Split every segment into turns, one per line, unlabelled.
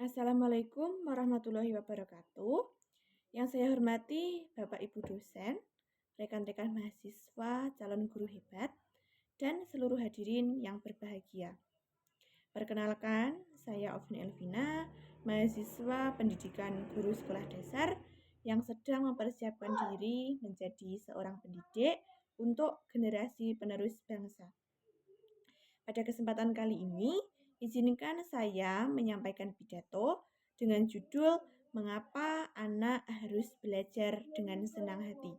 Assalamualaikum warahmatullahi wabarakatuh. Yang saya hormati Bapak Ibu dosen, rekan-rekan mahasiswa, calon guru hebat, dan seluruh hadirin yang berbahagia. Perkenalkan, saya Ofni Elvina, mahasiswa pendidikan guru sekolah dasar yang sedang mempersiapkan diri menjadi seorang pendidik untuk generasi penerus bangsa. Pada kesempatan kali ini, izinkan saya menyampaikan pidato dengan judul Mengapa Anak Harus Belajar dengan Senang Hati.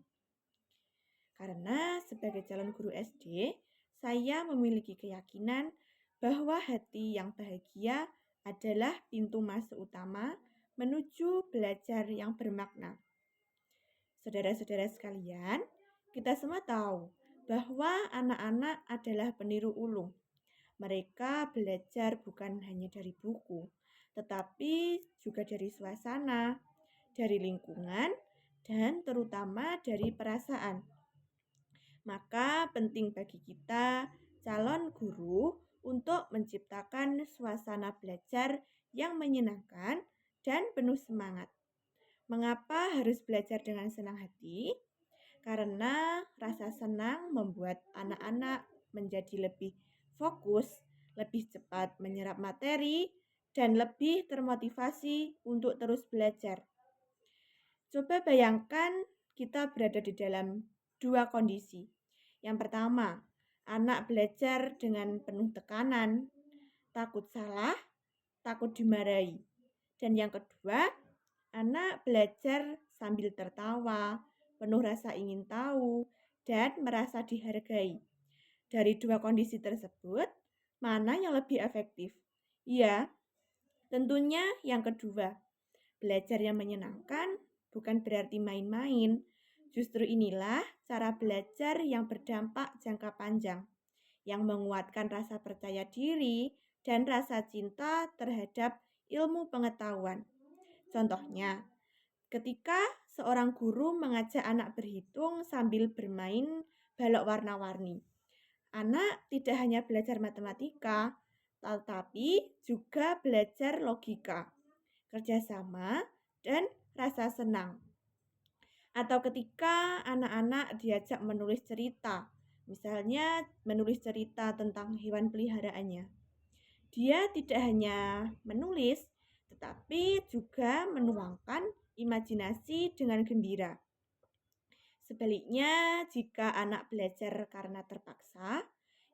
Karena sebagai calon guru SD, saya memiliki keyakinan bahwa hati yang bahagia adalah pintu masuk utama menuju belajar yang bermakna. Saudara-saudara sekalian, kita semua tahu bahwa anak-anak adalah peniru ulung. Mereka belajar bukan hanya dari buku, tetapi juga dari suasana, dari lingkungan, dan terutama dari perasaan. Maka penting bagi kita, calon guru, untuk menciptakan suasana belajar yang menyenangkan dan penuh semangat. Mengapa harus belajar dengan senang hati? Karena rasa senang membuat anak-anak menjadi lebih fokus, lebih cepat menyerap materi, dan lebih termotivasi untuk terus belajar. Coba bayangkan kita berada di dalam dua kondisi. Yang pertama, anak belajar dengan penuh tekanan, takut salah, takut dimarahi. Dan yang kedua, anak belajar sambil tertawa, penuh rasa ingin tahu, dan merasa dihargai. Dari dua kondisi tersebut, mana yang lebih efektif? Ya, tentunya yang kedua. Belajar yang menyenangkan bukan berarti main-main. Justru inilah cara belajar yang berdampak jangka panjang, yang menguatkan rasa percaya diri dan rasa cinta terhadap ilmu pengetahuan. Contohnya, ketika seorang guru mengajak anak berhitung sambil bermain balok warna-warni, anak tidak hanya belajar matematika, tetapi juga belajar logika, kerjasama, dan rasa senang. Atau ketika anak-anak diajak menulis cerita, misalnya menulis cerita tentang hewan peliharaannya. Dia tidak hanya menulis, tetapi juga menuangkan imajinasi dengan gembira. Sebaliknya, jika anak belajar karena terpaksa,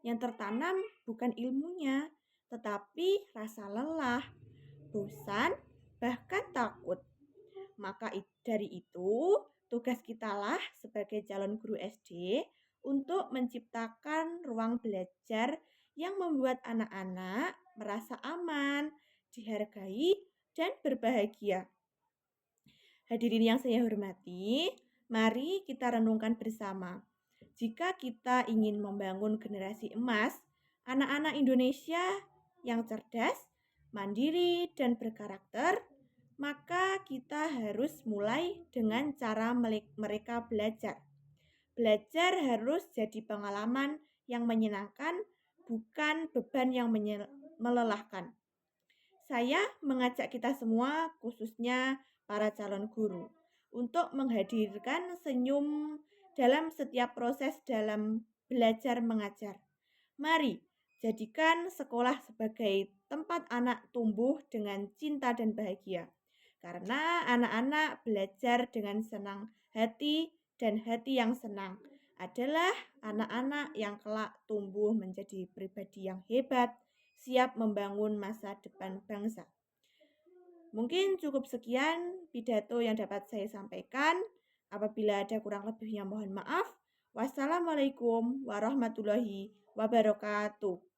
yang tertanam bukan ilmunya, tetapi rasa lelah, bosan, bahkan takut. Maka dari itu, tugas kitalah sebagai calon guru SD untuk menciptakan ruang belajar yang membuat anak-anak merasa aman, dihargai, dan berbahagia. Hadirin yang saya hormati, mari kita renungkan bersama. Jika kita ingin membangun generasi emas, anak-anak Indonesia yang cerdas, mandiri, dan berkarakter, maka kita harus mulai dengan cara mereka belajar. Belajar harus jadi pengalaman yang menyenangkan, bukan beban yang melelahkan. Saya mengajak kita semua, khususnya para calon guru, untuk menghadirkan senyum dalam setiap proses dalam belajar mengajar. Mari jadikan sekolah sebagai tempat anak tumbuh dengan cinta dan bahagia. Karena anak-anak belajar dengan senang hati dan hati yang senang adalah anak-anak yang kelak tumbuh menjadi pribadi yang hebat, siap membangun masa depan bangsa. Mungkin cukup sekian pidato yang dapat saya sampaikan. Apabila ada kurang lebihnya mohon maaf. Wassalamualaikum warahmatullahi wabarakatuh.